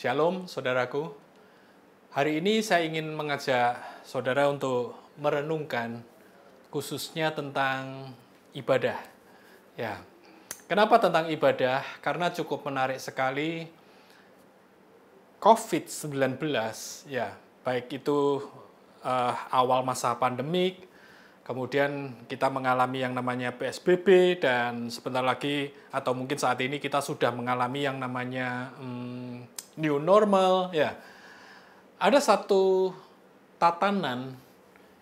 Shalom saudaraku. Hari ini saya ingin mengajak saudara untuk merenungkan khususnya tentang ibadah. Ya. Kenapa tentang ibadah? Karena cukup menarik sekali COVID-19 ya, baik itu awal masa pandemik, kemudian kita mengalami yang namanya PSBB, dan sebentar lagi atau mungkin saat ini kita sudah mengalami yang namanya new normal. Ya, ada satu tatanan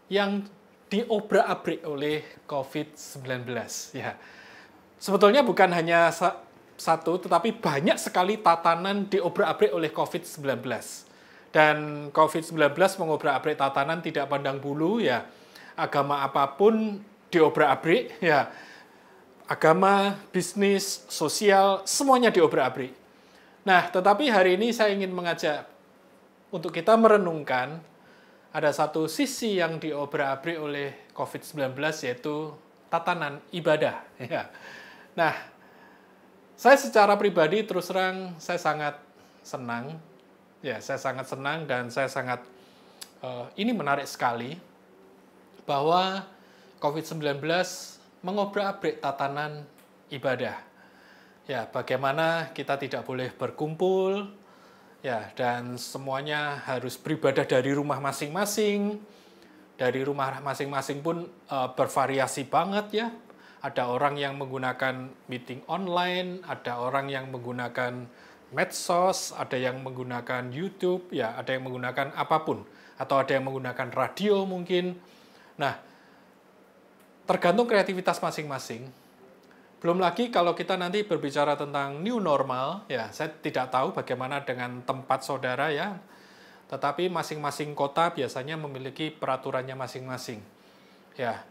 yang diobrak-abrik oleh COVID-19. Ya, sebetulnya bukan hanya satu, tetapi banyak sekali tatanan diobrak-abrik oleh COVID-19. Dan COVID-19 mengobrak-abrik tatanan tidak pandang bulu, ya. Agama apapun diobrak-abrik, ya. Agama, bisnis, sosial, semuanya diobrak-abrik. Nah, tetapi hari ini saya ingin mengajak untuk kita merenungkan ada satu sisi yang diobrak-abrik oleh COVID-19, yaitu tatanan ibadah. Ya. Nah, saya secara pribadi terus terang saya sangat senang. Ya, saya sangat senang dan saya sangat ini menarik sekali bahwa COVID-19 mengobrak-abrik tatanan ibadah. Ya, bagaimana kita tidak boleh berkumpul, ya, dan semuanya harus beribadah dari rumah masing-masing. Dari rumah masing-masing pun bervariasi banget, ya. Ada orang yang menggunakan meeting online, ada orang yang menggunakan medsos, ada yang menggunakan YouTube, ya, ada yang menggunakan apapun, atau ada yang menggunakan radio mungkin. Nah, tergantung kreativitas masing-masing. Belum lagi kalau kita nanti berbicara tentang new normal, ya, saya tidak tahu bagaimana dengan tempat saudara, ya. Tetapi masing-masing kota biasanya memiliki peraturannya masing-masing. Ya,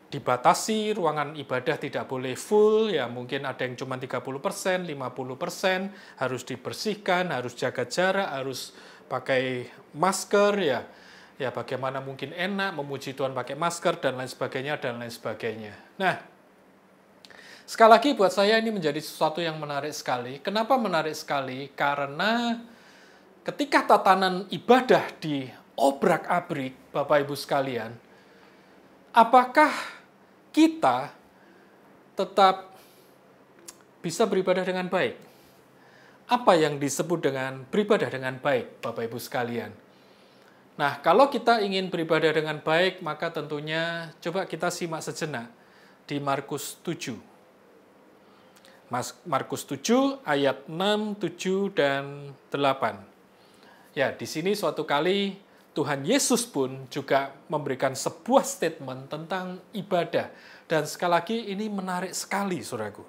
dibatasi ruangan ibadah tidak boleh full, ya, mungkin ada yang cuma 30%, 50%, harus dibersihkan, harus jaga jarak, harus pakai masker, ya. Ya, bagaimana mungkin enak memuji Tuhan pakai masker dan lain sebagainya dan lain sebagainya. Nah, sekali lagi buat saya ini menjadi sesuatu yang menarik sekali. Kenapa menarik sekali? Karena ketika tatanan ibadah diobrak-abrik, Bapak Ibu sekalian, apakah kita tetap bisa beribadah dengan baik? Apa yang disebut dengan beribadah dengan baik, Bapak Ibu sekalian? Nah, kalau kita ingin beribadah dengan baik, maka tentunya coba kita simak sejenak di Markus 7. Markus 7 ayat 6, 7, dan 8. Ya, di sini suatu kali Tuhan Yesus pun juga memberikan sebuah statement tentang ibadah. Dan sekali lagi ini menarik sekali, saudaraku.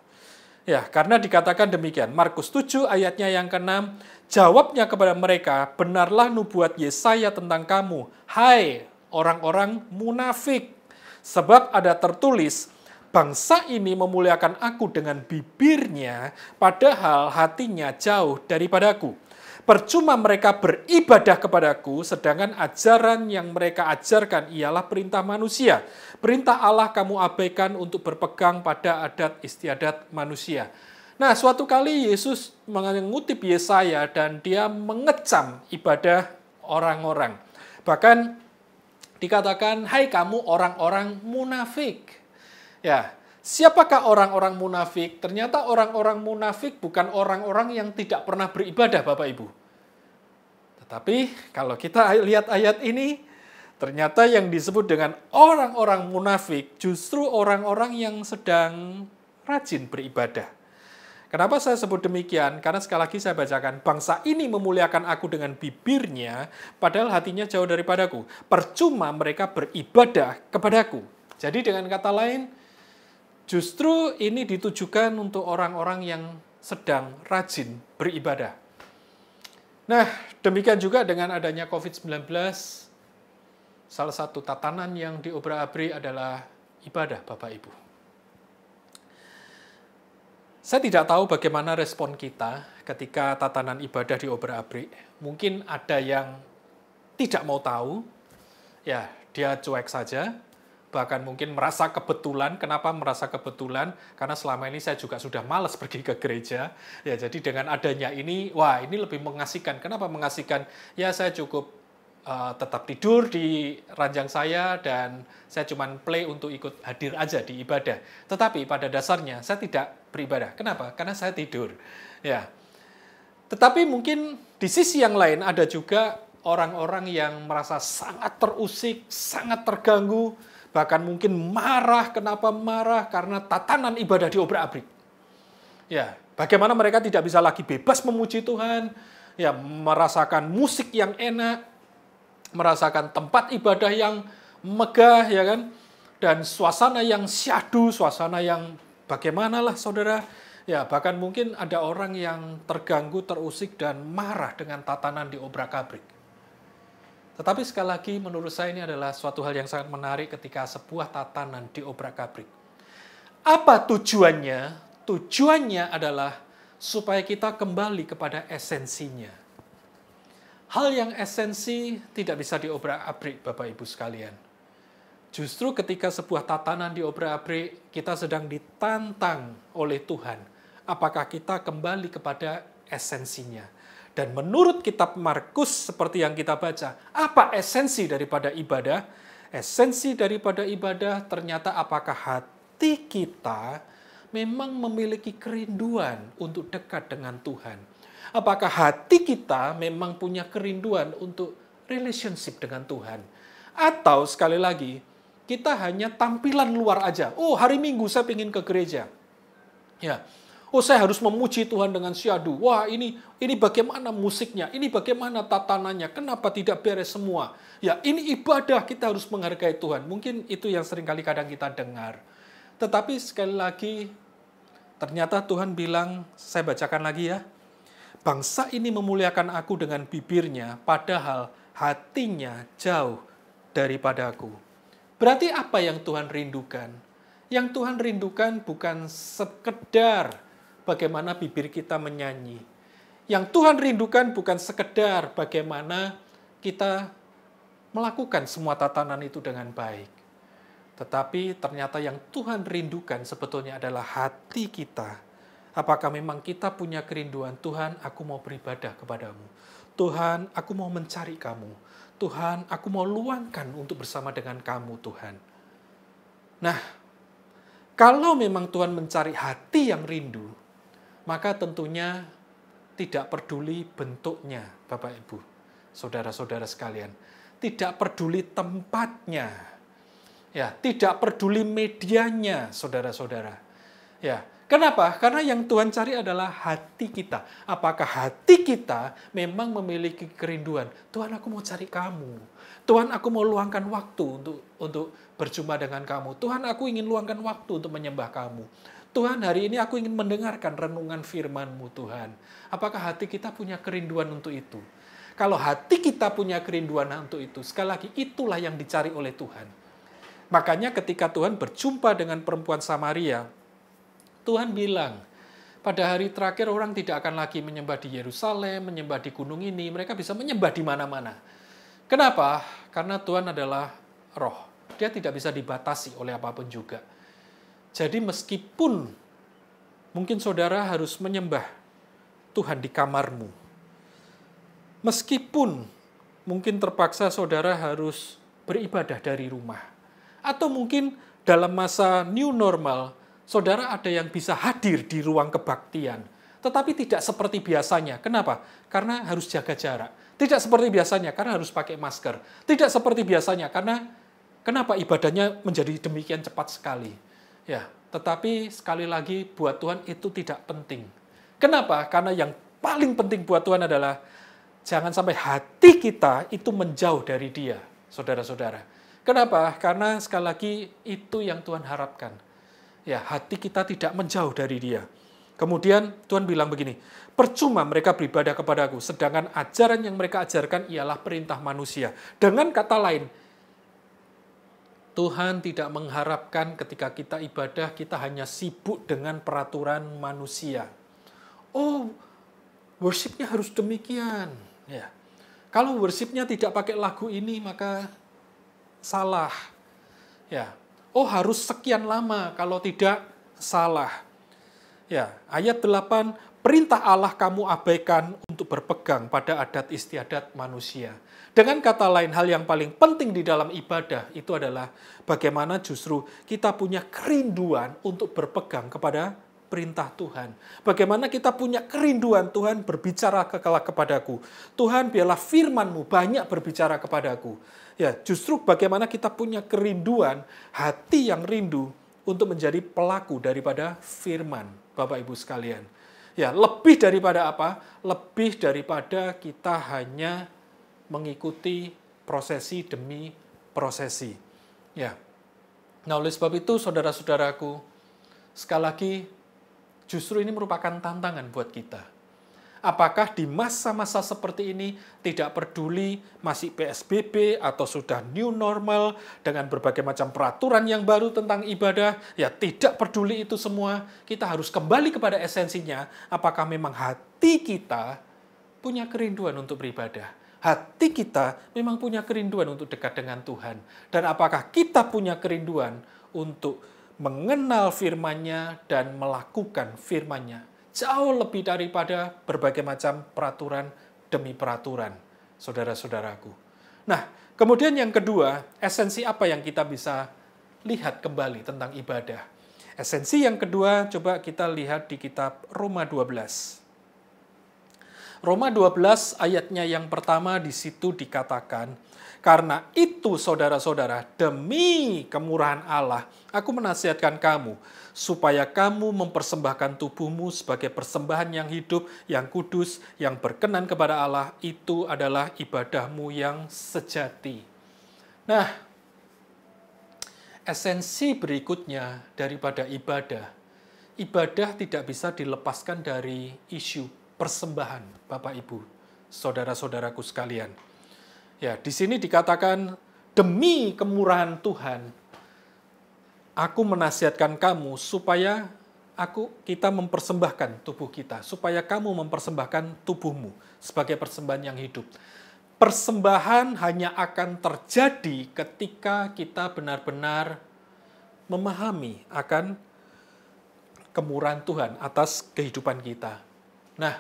Ya, karena dikatakan demikian. Markus 7 ayatnya yang ke-6, jawabnya kepada mereka, benarlah nubuat Yesaya tentang kamu, hai orang-orang munafik. Sebab ada tertulis, bangsa ini memuliakan aku dengan bibirnya, padahal hatinya jauh daripadaku. Percuma mereka beribadah kepadaku, sedangkan ajaran yang mereka ajarkan ialah perintah manusia. Perintah Allah kamu abaikan untuk berpegang pada adat istiadat manusia. Nah, suatu kali Yesus mengutip Yesaya dan dia mengecam ibadah orang-orang. Bahkan dikatakan, hai kamu orang-orang munafik. Ya, siapakah orang-orang munafik? Ternyata orang-orang munafik bukan orang-orang yang tidak pernah beribadah, Bapak Ibu. Tetapi kalau kita lihat ayat ini, ternyata yang disebut dengan orang-orang munafik justru orang-orang yang sedang rajin beribadah. Kenapa saya sebut demikian? Karena sekali lagi saya bacakan, bangsa ini memuliakan aku dengan bibirnya, padahal hatinya jauh daripadaku. Percuma mereka beribadah kepadaku. Jadi dengan kata lain, justru ini ditujukan untuk orang-orang yang sedang rajin beribadah. Nah, demikian juga dengan adanya COVID-19, salah satu tatanan yang diobrak-abrik adalah ibadah, Bapak Ibu. Saya tidak tahu bagaimana respon kita ketika tatanan ibadah diobrak-abrik. Mungkin ada yang tidak mau tahu, ya dia cuek saja. bahkan mungkin merasa kebetulan. Kenapa merasa kebetulan? Karena selama ini saya juga sudah malas pergi ke gereja. Ya, jadi dengan adanya ini, wah ini lebih mengasihkan. Kenapa mengasihkan? Ya saya cukup tetap tidur di ranjang saya dan saya cuman play untuk ikut hadir aja di ibadah. Tetapi pada dasarnya saya tidak beribadah. Kenapa? Karena saya tidur. Ya. Tetapi mungkin di sisi yang lain ada juga orang-orang yang merasa sangat terusik, sangat terganggu, bahkan mungkin marah. Kenapa marah? Karena tatanan ibadah diobrak-abrik. Ya, bagaimana mereka tidak bisa lagi bebas memuji Tuhan, ya, merasakan musik yang enak, merasakan tempat ibadah yang megah, ya kan, dan suasana yang syahdu, suasana yang bagaimanalah saudara. Ya, bahkan mungkin ada orang yang terganggu, terusik, dan marah dengan tatanan diobrak-abrik. Tetapi sekali lagi, menurut saya ini adalah suatu hal yang sangat menarik ketika sebuah tatanan diobrak-abrik. Apa tujuannya? Tujuannya adalah supaya kita kembali kepada esensinya. Hal yang esensi tidak bisa diobrak-abrik, Bapak Ibu sekalian. Justru ketika sebuah tatanan diobrak-abrik, kita sedang ditantang oleh Tuhan. Apakah kita kembali kepada esensinya? Dan menurut kitab Markus, seperti yang kita baca, apa esensi daripada ibadah? Esensi daripada ibadah ternyata apakah hati kita memang memiliki kerinduan untuk dekat dengan Tuhan? Apakah hati kita memang punya kerinduan untuk relationship dengan Tuhan? Atau sekali lagi, kita hanya tampilan luar aja. Oh, hari Minggu saya ingin ke gereja. Ya. Oh, saya harus memuji Tuhan dengan syahdu. Wah, ini bagaimana musiknya, ini bagaimana tatanannya, kenapa tidak beres semua? Ya, ini ibadah, kita harus menghargai Tuhan. Mungkin itu yang seringkali kadang kita dengar. Tetapi sekali lagi, ternyata Tuhan bilang, saya bacakan lagi ya. Bangsa ini memuliakan aku dengan bibirnya, padahal hatinya jauh daripadaku. Berarti apa yang Tuhan rindukan? Yang Tuhan rindukan bukan sekedar bagaimana bibir kita menyanyi. Yang Tuhan rindukan bukan sekedar bagaimana kita melakukan semua tatanan itu dengan baik. Tetapi ternyata yang Tuhan rindukan sebetulnya adalah hati kita. Apakah memang kita punya kerinduan, Tuhan, aku mau beribadah kepadamu. Tuhan, aku mau mencari kamu. Tuhan, aku mau luangkan untuk bersama dengan kamu, Tuhan. Nah, kalau memang Tuhan mencari hati yang rindu, maka tentunya tidak peduli bentuknya, Bapak Ibu, saudara-saudara sekalian. Tidak peduli tempatnya. Ya, tidak peduli medianya, saudara-saudara. Ya, kenapa? Karena yang Tuhan cari adalah hati kita. Apakah hati kita memang memiliki kerinduan? Tuhan, aku mau cari kamu. Tuhan, aku mau luangkan waktu untuk berjumpa dengan kamu. Tuhan, aku ingin luangkan waktu untuk menyembah kamu. Tuhan, hari ini aku ingin mendengarkan renungan firman-Mu, Tuhan. Apakah hati kita punya kerinduan untuk itu? Kalau hati kita punya kerinduan untuk itu, sekali lagi, itulah yang dicari oleh Tuhan. Makanya ketika Tuhan berjumpa dengan perempuan Samaria, Tuhan bilang, pada hari terakhir orang tidak akan lagi menyembah di Yerusalem, menyembah di gunung ini, mereka bisa menyembah di mana-mana. Kenapa? Karena Tuhan adalah roh. Dia tidak bisa dibatasi oleh apapun juga. Jadi meskipun mungkin saudara harus menyembah Tuhan di kamarmu, meskipun mungkin terpaksa saudara harus beribadah dari rumah, atau mungkin dalam masa new normal, saudara ada yang bisa hadir di ruang kebaktian, tetapi tidak seperti biasanya. Kenapa? Karena harus jaga jarak. Tidak seperti biasanya, karena harus pakai masker. Tidak seperti biasanya, karena kenapa ibadahnya menjadi demikian cepat sekali. Ya, tetapi sekali lagi buat Tuhan itu tidak penting. Kenapa? Karena yang paling penting buat Tuhan adalah jangan sampai hati kita itu menjauh dari Dia, saudara-saudara. Kenapa? Karena sekali lagi itu yang Tuhan harapkan. Ya, hati kita tidak menjauh dari Dia. Kemudian Tuhan bilang begini, percuma mereka beribadah kepadaku, sedangkan ajaran yang mereka ajarkan ialah perintah manusia. Dengan kata lain, Tuhan tidak mengharapkan ketika kita ibadah, kita hanya sibuk dengan peraturan manusia. Oh, worship-nya harus demikian. Ya. Kalau worship-nya tidak pakai lagu ini, maka salah. Ya. Oh, harus sekian lama, kalau tidak salah. Ya, ayat 8, perintah Allah kamu abaikan untuk berpegang pada adat istiadat manusia. Dengan kata lain, hal yang paling penting di dalam ibadah itu adalah bagaimana justru kita punya kerinduan untuk berpegang kepada perintah Tuhan. Bagaimana kita punya kerinduan Tuhan berbicara kepadaku. Tuhan, biarlah firman-Mu banyak berbicara kepadaku. Ya, justru bagaimana kita punya kerinduan, hati yang rindu untuk menjadi pelaku daripada firman, Bapak Ibu sekalian. Ya, lebih daripada apa? Lebih daripada kita hanya mengikuti prosesi demi prosesi. Ya. Nah, oleh sebab itu, saudara-saudaraku, sekali lagi, justru ini merupakan tantangan buat kita. Apakah di masa-masa seperti ini tidak peduli masih PSBB atau sudah new normal dengan berbagai macam peraturan yang baru tentang ibadah, ya tidak peduli itu semua, kita harus kembali kepada esensinya, apakah memang hati kita punya kerinduan untuk beribadah. Hati kita memang punya kerinduan untuk dekat dengan Tuhan. Dan apakah kita punya kerinduan untuk mengenal firman-Nya dan melakukan firman-Nya. Jauh lebih daripada berbagai macam peraturan demi peraturan, saudara-saudaraku. Nah, kemudian yang kedua, esensi apa yang kita bisa lihat kembali tentang ibadah? Esensi yang kedua, coba kita lihat di kitab Roma 12. Roma 12 ayatnya yang pertama di situ dikatakan, karena itu saudara-saudara, demi kemurahan Allah, aku menasihatkan kamu, supaya kamu mempersembahkan tubuhmu sebagai persembahan yang hidup, yang kudus, yang berkenan kepada Allah, itu adalah ibadahmu yang sejati. Nah, esensi berikutnya daripada ibadah, ibadah tidak bisa dilepaskan dari isu persembahan, Bapak Ibu, saudara-saudaraku sekalian. Ya, di sini dikatakan, demi kemurahan Tuhan, aku menasihatkan kamu supaya kita mempersembahkan tubuh kita, supaya kamu mempersembahkan tubuhmu sebagai persembahan yang hidup. Persembahan hanya akan terjadi ketika kita benar-benar memahami akan kemurahan Tuhan atas kehidupan kita. Nah,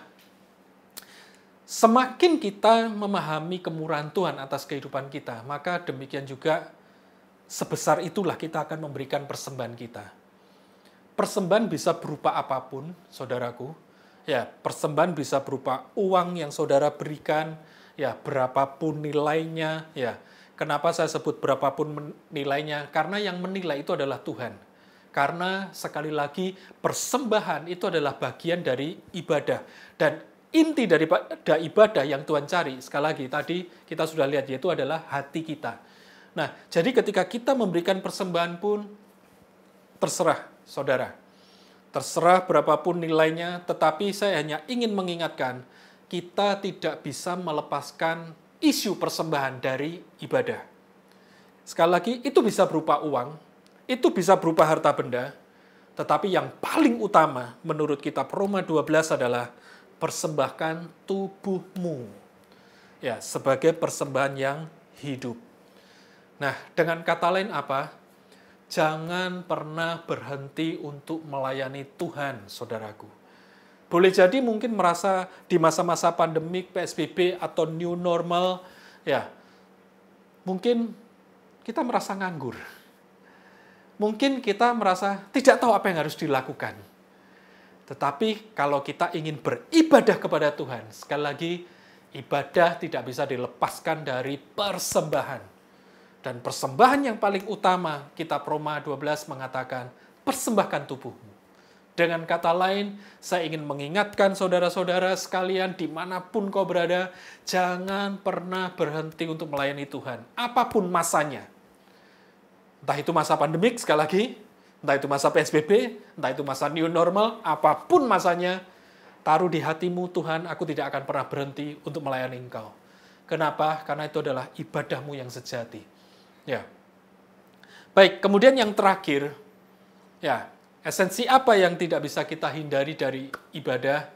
semakin kita memahami kemurahan Tuhan atas kehidupan kita, maka demikian juga sebesar itulah kita akan memberikan persembahan kita. Persembahan bisa berupa apapun, saudaraku. Ya, persembahan bisa berupa uang yang saudara berikan, ya, berapapun nilainya, ya. Kenapa saya sebut berapapun nilainya? Karena yang menilai itu adalah Tuhan. Karena sekali lagi persembahan itu adalah bagian dari ibadah. Dan inti daripada ibadah yang Tuhan cari, sekali lagi tadi kita sudah lihat, yaitu adalah hati kita. Nah, jadi ketika kita memberikan persembahan pun, terserah, saudara. Terserah berapapun nilainya, tetapi saya hanya ingin mengingatkan, kita tidak bisa melepaskan isu persembahan dari ibadah. Sekali lagi, itu bisa berupa uang, itu bisa berupa harta benda, tetapi yang paling utama menurut kitab Roma 12 adalah persembahkan tubuhmu, ya, sebagai persembahan yang hidup. Nah, dengan kata lain apa? Jangan pernah berhenti untuk melayani Tuhan, saudaraku. Boleh jadi mungkin merasa di masa-masa pandemik, PSBB, atau new normal, ya, mungkin kita merasa nganggur. Mungkin kita merasa tidak tahu apa yang harus dilakukan. Tetapi kalau kita ingin beribadah kepada Tuhan, sekali lagi, ibadah tidak bisa dilepaskan dari persembahan. Dan persembahan yang paling utama, kitab Roma 12 mengatakan, persembahkan tubuhmu. Dengan kata lain, saya ingin mengingatkan saudara-saudara sekalian dimanapun kau berada, jangan pernah berhenti untuk melayani Tuhan. Apapun masanya. Entah itu masa pandemik, sekali lagi, entah itu masa PSBB, entah itu masa new normal, apapun masanya, taruh di hatimu, Tuhan, aku tidak akan pernah berhenti untuk melayani Engkau. Kenapa? Karena itu adalah ibadahmu yang sejati. Ya. Baik, kemudian yang terakhir, ya, esensi apa yang tidak bisa kita hindari dari ibadah?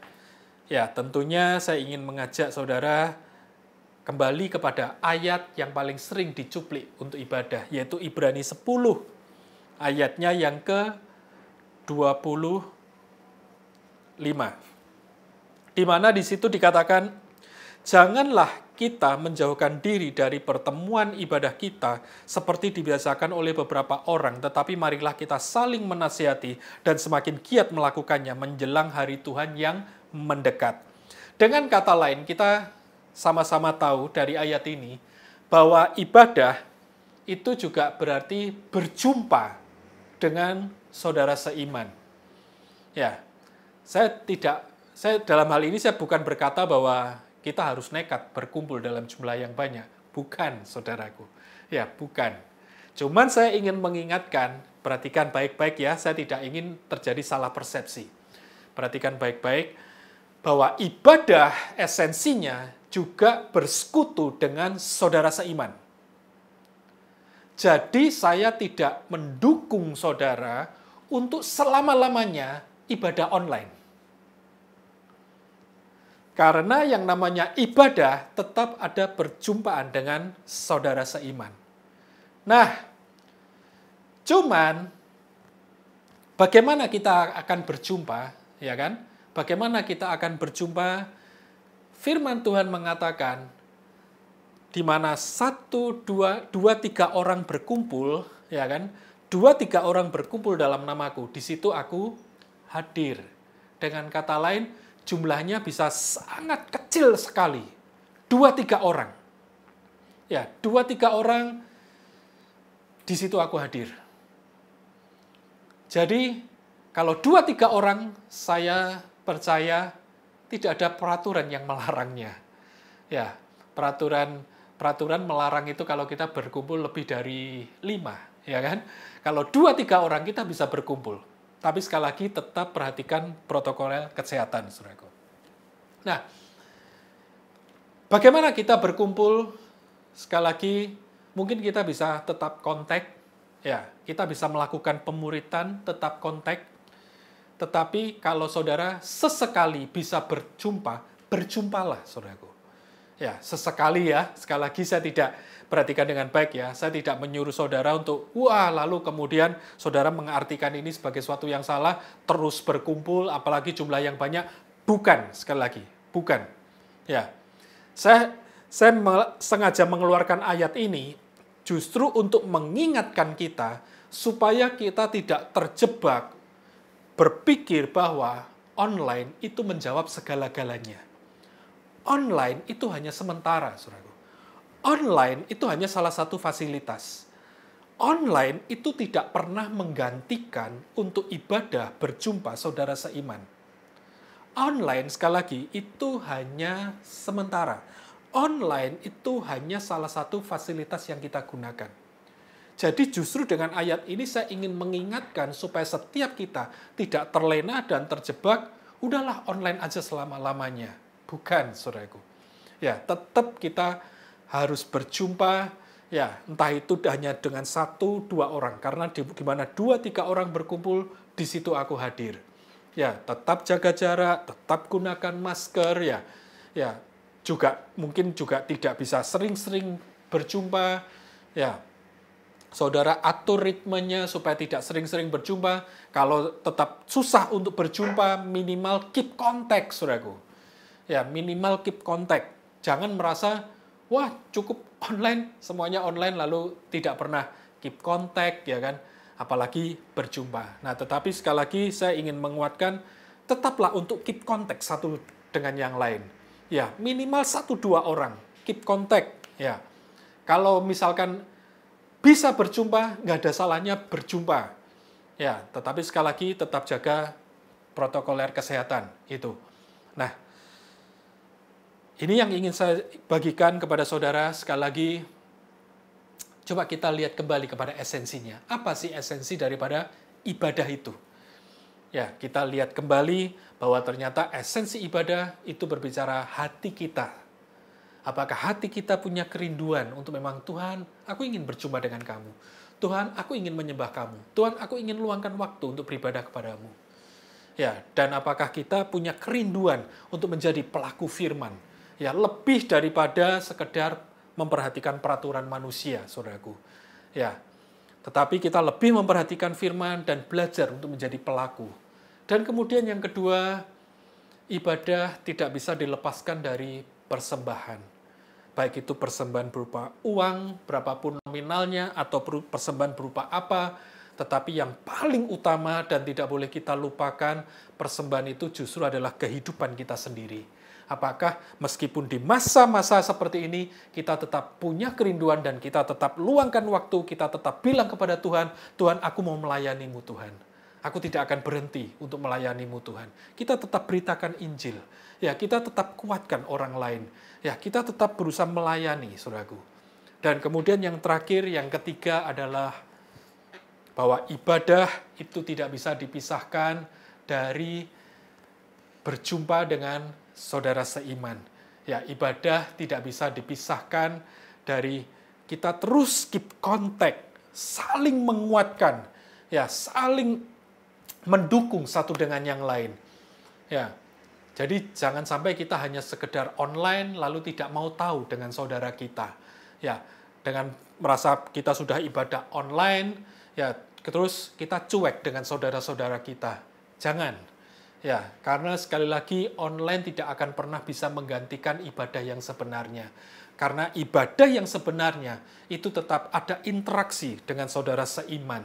Ya, tentunya saya ingin mengajak saudara kembali kepada ayat yang paling sering dicuplik untuk ibadah, yaitu Ibrani 10 ayatnya yang ke-25. Di mana di situ dikatakan, janganlah kita menjauhkan diri dari pertemuan ibadah kita seperti dibiasakan oleh beberapa orang, tetapi marilah kita saling menasihati dan semakin giat melakukannya menjelang hari Tuhan yang mendekat. Dengan kata lain, kita sama-sama tahu dari ayat ini bahwa ibadah itu juga berarti berjumpa dengan saudara seiman. Ya, saya dalam hal ini saya bukan berkata bahwa kita harus nekat berkumpul dalam jumlah yang banyak. Bukan, saudaraku. Ya, bukan. Cuman saya ingin mengingatkan, perhatikan baik-baik ya, saya tidak ingin terjadi salah persepsi. Perhatikan baik-baik, bahwa ibadah esensinya juga bersekutu dengan saudara seiman. Jadi saya tidak mendukung saudara untuk selama-lamanya ibadah online. Karena yang namanya ibadah tetap ada perjumpaan dengan saudara seiman. Nah, cuman bagaimana kita akan berjumpa, ya kan? Bagaimana kita akan berjumpa? Firman Tuhan mengatakan, di mana 1, 2, 3 orang berkumpul, ya kan? 2, 3 orang berkumpul dalam namaku, di situ aku hadir. Dengan kata lain, jumlahnya bisa sangat kecil sekali. 2, 3 orang. Ya, 2, 3 orang, di situ aku hadir. Jadi, kalau 2, 3 orang, saya percaya tidak ada peraturan yang melarangnya. Ya, peraturan melarang itu kalau kita berkumpul lebih dari 5, ya kan? Kalau 2, 3 orang kita bisa berkumpul. Tapi sekali lagi tetap perhatikan protokol kesehatan, saudaraku. Nah, bagaimana kita berkumpul? Sekali lagi, mungkin kita bisa tetap kontak, ya, kita bisa melakukan pemuritan, tetap kontak. Tetapi kalau saudara sesekali bisa berjumpa, berjumpalah, saudaraku. Ya, sesekali ya. Sekali lagi saya tidak perhatikan dengan baik ya. Saya tidak menyuruh saudara untuk, lalu kemudian saudara mengartikan ini sebagai sesuatu yang salah, terus berkumpul, apalagi jumlah yang banyak. Bukan, sekali lagi. Bukan. Ya, saya sengaja mengeluarkan ayat ini justru untuk mengingatkan kita supaya kita tidak terjebak berpikir bahwa online itu menjawab segala-galanya. Online itu hanya sementara, saudaraku. Online itu hanya salah satu fasilitas. Online itu tidak pernah menggantikan untuk ibadah berjumpa saudara seiman. Online, sekali lagi, itu hanya sementara. Online itu hanya salah satu fasilitas yang kita gunakan. Jadi justru dengan ayat ini saya ingin mengingatkan supaya setiap kita tidak terlena dan terjebak, udahlah online aja selama-lamanya. Bukan, saudaraku. Ya, tetap kita harus berjumpa, ya, entah itu hanya dengan 1, 2 orang. Karena di mana 2, 3 orang berkumpul, di situ aku hadir. Ya, tetap jaga jarak, tetap gunakan masker, ya. Ya, juga mungkin juga tidak bisa sering-sering berjumpa, ya. Saudara atur ritmenya supaya tidak sering-sering berjumpa. Kalau tetap susah untuk berjumpa, minimal keep contact, saudaraku. Ya, minimal keep contact. Jangan merasa, wah cukup online, semuanya online lalu tidak pernah keep contact, ya kan? Apalagi berjumpa. Nah, tetapi sekali lagi saya ingin menguatkan, tetaplah untuk keep contact satu dengan yang lain. Ya, minimal 1-2 orang keep contact. Ya, kalau misalkan bisa berjumpa, nggak ada salahnya berjumpa. Ya, tetapi sekali lagi tetap jaga protokoler kesehatan itu. Nah, ini yang ingin saya bagikan kepada saudara. Sekali lagi, coba kita lihat kembali kepada esensinya. Apa sih esensi daripada ibadah itu? Ya, kita lihat kembali bahwa ternyata esensi ibadah itu berbicara hati kita. Apakah hati kita punya kerinduan untuk memang Tuhan, aku ingin berjumpa dengan kamu. Tuhan, aku ingin menyembah kamu. Tuhan, aku ingin luangkan waktu untuk beribadah kepadamu. Ya, dan apakah kita punya kerinduan untuk menjadi pelaku firman? Ya, lebih daripada sekedar memperhatikan peraturan manusia, saudaraku. Ya, Tetapi kita lebih memperhatikan firman dan belajar untuk menjadi pelaku. Dan kemudian yang kedua, ibadah tidak bisa dilepaskan dari persembahan. Baik itu persembahan berupa uang, berapapun nominalnya, atau persembahan berupa apa, tetapi yang paling utama dan tidak boleh kita lupakan, persembahan itu justru adalah kehidupan kita sendiri. Apakah meskipun di masa-masa seperti ini, kita tetap punya kerinduan dan kita tetap luangkan waktu, kita tetap bilang kepada Tuhan, Tuhan aku mau melayani-Mu Tuhan. Aku tidak akan berhenti untuk melayani-Mu Tuhan. Kita tetap beritakan Injil. Ya, kita tetap kuatkan orang lain. Ya, kita tetap berusaha melayani, saudaraku. Dan kemudian yang terakhir, yang ketiga adalah bahwa ibadah itu tidak bisa dipisahkan dari berjumpa dengan saudara seiman. Ya, ibadah tidak bisa dipisahkan dari kita terus keep contact, saling menguatkan, ya, saling mendukung satu dengan yang lain. Ya. Jadi jangan sampai kita hanya sekedar online lalu tidak mau tahu dengan saudara kita. Ya, dengan merasa kita sudah ibadah online, ya, terus kita cuek dengan saudara-saudara kita. Jangan. Ya, karena sekali lagi online tidak akan pernah bisa menggantikan ibadah yang sebenarnya. Karena ibadah yang sebenarnya itu tetap ada interaksi dengan saudara seiman.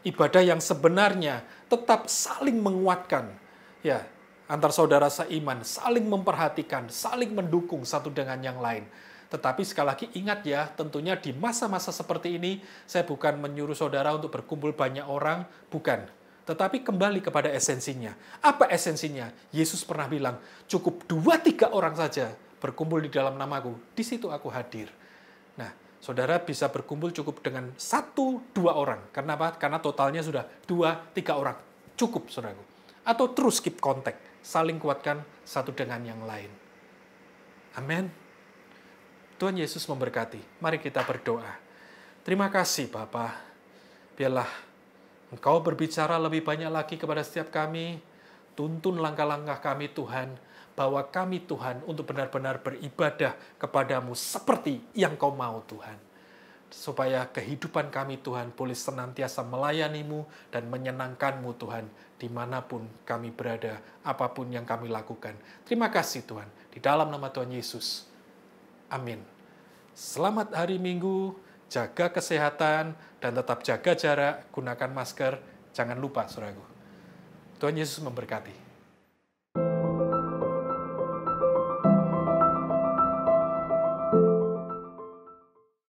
Ibadah yang sebenarnya tetap saling menguatkan, ya, antar saudara seiman, saling memperhatikan, saling mendukung satu dengan yang lain. Tetapi sekali lagi ingat ya, tentunya di masa-masa seperti ini, saya bukan menyuruh saudara untuk berkumpul banyak orang, bukan. Tetapi kembali kepada esensinya. Apa esensinya? Yesus pernah bilang, cukup 2-3 orang saja berkumpul di dalam namaku, di situ aku hadir. Nah, saudara bisa berkumpul cukup dengan 1-2 orang. Kenapa? Karena totalnya sudah 2-3 orang. Cukup, saudaraku. Atau terus keep contact, saling kuatkan satu dengan yang lain. Amin. Tuhan Yesus memberkati. Mari kita berdoa. Terima kasih Bapa. Biarlah Engkau berbicara lebih banyak lagi kepada setiap kami. Tuntun langkah-langkah kami Tuhan. Bahwa kami Tuhan untuk benar-benar beribadah kepadamu seperti yang Kau mau Tuhan. Supaya kehidupan kami Tuhan boleh senantiasa melayanimu dan menyenangkanmu Tuhan. Dimanapun kami berada, apapun yang kami lakukan. Terima kasih Tuhan. Di dalam nama Tuhan Yesus. Amin. Selamat hari Minggu, jaga kesehatan, dan tetap jaga jarak, gunakan masker. Jangan lupa, saudaraku. Tuhan Yesus memberkati.